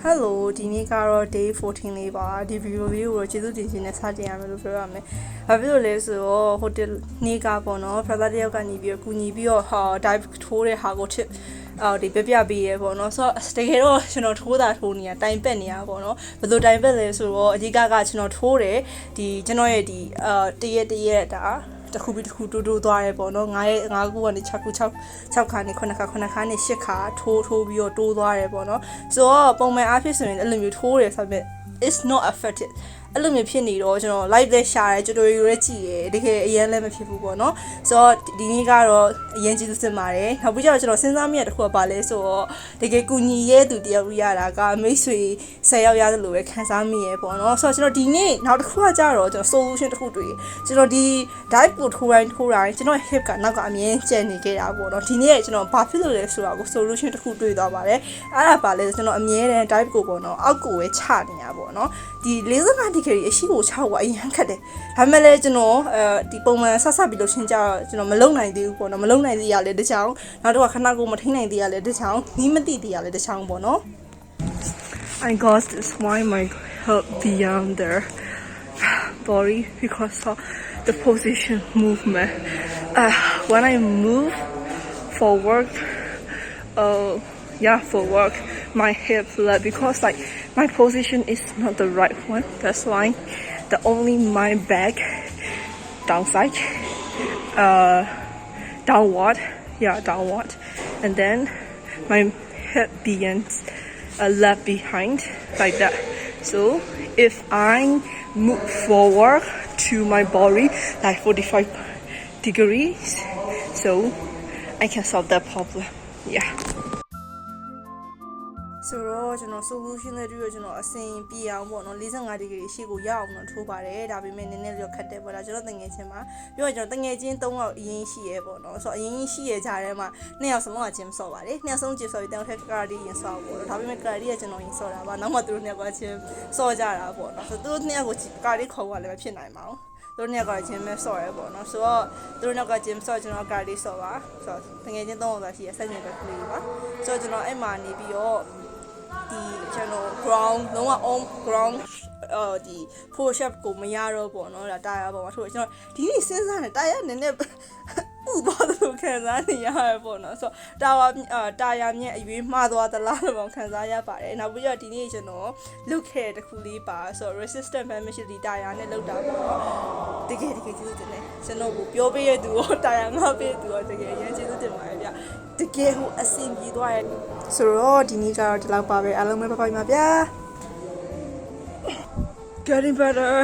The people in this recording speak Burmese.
Hello ဒီနေ့ကတော့ day 14လေးပါဒီ video လေးကိုကျေးဇူးတင်ရှင်နဲ့စတင်ရမယ်လို့ပြောရမယ်။ဘာဖြစ်လို့လဲဆိုတော့ဟိုတယ်နေ့ကပေါ့နော် brother တယောက်ကနေပြီးတော့ကူညီပြီးတော့dive ထိုးတဲ့ဟာကို tip ဒီပြပေးရဲပေါ့နော်ဆိုတော့တကယ်တော့ကျွန်တော်ထိုးတာထိုးနေတာတိုင်ပက်နေတာပေါ့နော်ဘယ်လိုတိုင်ပက်လဲဆိုတော့အဓိကကျွန်တော်ထိုးတယ်ဒီကျွန်တော်ရဲ့ဒီတရက်ဒါတခုပြီးတခုတိုးသွားရဲပေါ့နော်9ခုကနေ6ခု6ခါနေ9ခါ9ခါနေ10ခါထိုးပြီးတော့တိုးသွားရဲပေါ့နော်ဆိုတော့ပုံမှန်အားဖြင့်ဆိုရင်အဲ့လိုမျိုးထိုးရဲဆိုပေမဲ့ it's not affected အဲ့လိုမျိုးဖြစ်နေတော့ကျွန်တော် live လေးရှာရဲတော်ရွေးကြည့်ရဲတကယ်အရင်လည်းမဖြစ်ဘူးပေါ့နော်ဆိုတော့ဒီနေ့ကတော့အရင်ကျေးဇူးတင်ပါတယ်နောက်ပြီးတော့ကျွန်တော်စဉ်းစားမိရတဲ့တစ်ခုကပါလဲဆိုတော့တကယ်ကူညီရဲသူတယောက်ရတာကမိတ်ဆွေ10ယောက်ရတယ်လို့ပဲခံစားမိရဲပေါ့နော်ဆိုတော့ကျွန်တော်ဒီနေ့နောက်တစ်ခုကကြတော့ကျွန်တော် solution တစ်ခုတွေ့ကျွန်တော်ဒီ dive ကိုထိုးတိုင်းကျွန်တော် hip ကနောက်ကအမြင်ကျန်နေခဲ့တာပေါ့နော်ဒီနေ့ကျွန်တော်ဘာဖြစ်လို့လဲဆိုတာကို solution တစ်ခုတွေ့သွားပါတယ်အဲ့ဒါပါလဲကျွန်တော်အမြဲတမ်း dive ကိုပေါ့နော်အောက်ကိုပဲချနေတာပေါ့နော်ဒီ45 degree အရှိကိုချောက်ကအရင်ခက်တယ်ဒါပေမဲ့လည်းကျွန်တော်ဒီပုံမှန်ဆက်ပြီးလို့ရှင်းကြတော့ကျွန်တော်မလုံနိုင်သေးဘူးပေါ့နော်မလုံနိုင်သေးရလဲတစ်ချောင်းနောက်တော့ခဏကိုမထိနိုင်သေးရလဲတစ်ချောင်းနီးမသိသေးရလဲတစ်ချောင်းပေါ့နော် I got this why my help beyond their body because of the position movement when I move forward for work my hip flat because like my position is not the right one that's why the only my back downside downward and then my hip begins left behind like that so if I move forward to my body like 45 degrees so I can solve that problem yeahဆိုတော့ကျွန်တော် solution တွေတွေ့ရကျွန်တော်အစင်ပြေအောင်ပေါ့နော်45 degree ရှေ့ကိုရအောင်တော့ထိုးပါတယ်ဒါပေမဲ့နည်းနည်းလေးခက်တယ်ပေါ့ဒါကျွန်တော်တငယ်ချင်းမှာပြီးတော့ကျွန်တော်တငယ်ချင်း3ယောက်အရင်ရှိရဲပေါ့နော်ဆိုတော့အရင်ရှိရဲကြတဲ့မှာ2ယောက်စလုံးကချင်းဆော့ပါတယ်2ယောက်စလုံးချင်းဆော့ပြီးတောင်ထက်ကရာဒီရင်ဆော့ပေါ့ဒါပေမဲ့ကရာဒီကကျွန်တော်ရင်ဆော့တာပါနောက်မှသူတို့2ယောက်ကချင်းဆော့ကြတာပေါ့နော်ဆိုတော့သူတို့2ယောက်ကိုကာဒီခေါ်ရလည်းမဖြစ်နိုင်ပါဘူးသူတို့2ယောက်ကချင်းပဲဆော့ရဲပေါ့နော်ဆိုတော့သူတို့2ယောက်ကချင်းဆော့ကျွန်တော်ကာဒီဆော့ပါဆိုတော့တငယ်ချင်း3ယောက်သာရှိရဲဆက်နေပဲကလေးပါဆိုတော့ကျွန်တော်အဲ့မှာနေပြီးတော့ဒီကျွန်တော် ground လုံးဝ on ground ဒီ push up ကိုမရတော့ပေါ့နော်ဒါတာယာပေါ်မှာထိုးကျွန်တော်ဒီနေ့စဉ်းစားနေတာယာနည်းနည်းဥပါလို့ခံစားနေရရပေါ့နော်ဆိုတော့တာယာမြက်အရွေးမှားသွားသလားလို့ခံစားရပါတယ်နောက်ပြီးတော့ဒီနေ့ကျွန်တော် look ခဲ့တခုလေးပါဆိုတော့ resistant band မရှိဒီတာယာနဲ့လောက်တာပေါ့နော်တကယ်ကျေးဇူးတင်တယ်ကျွန်တော်ကိုပြောပေးရသူရောတာယာငါပေးသူရောတကယ်အရင်ကျေးဇူးတင်ပါတယ်ဗျတကယ်ဟိုအဆင်ပြေသွားရဲ့ဆိုတော့ဒီနေ့ကတော့ဒီလောက်ပါပဲအားလုံးပဲပါပါပါဗျာ Getting better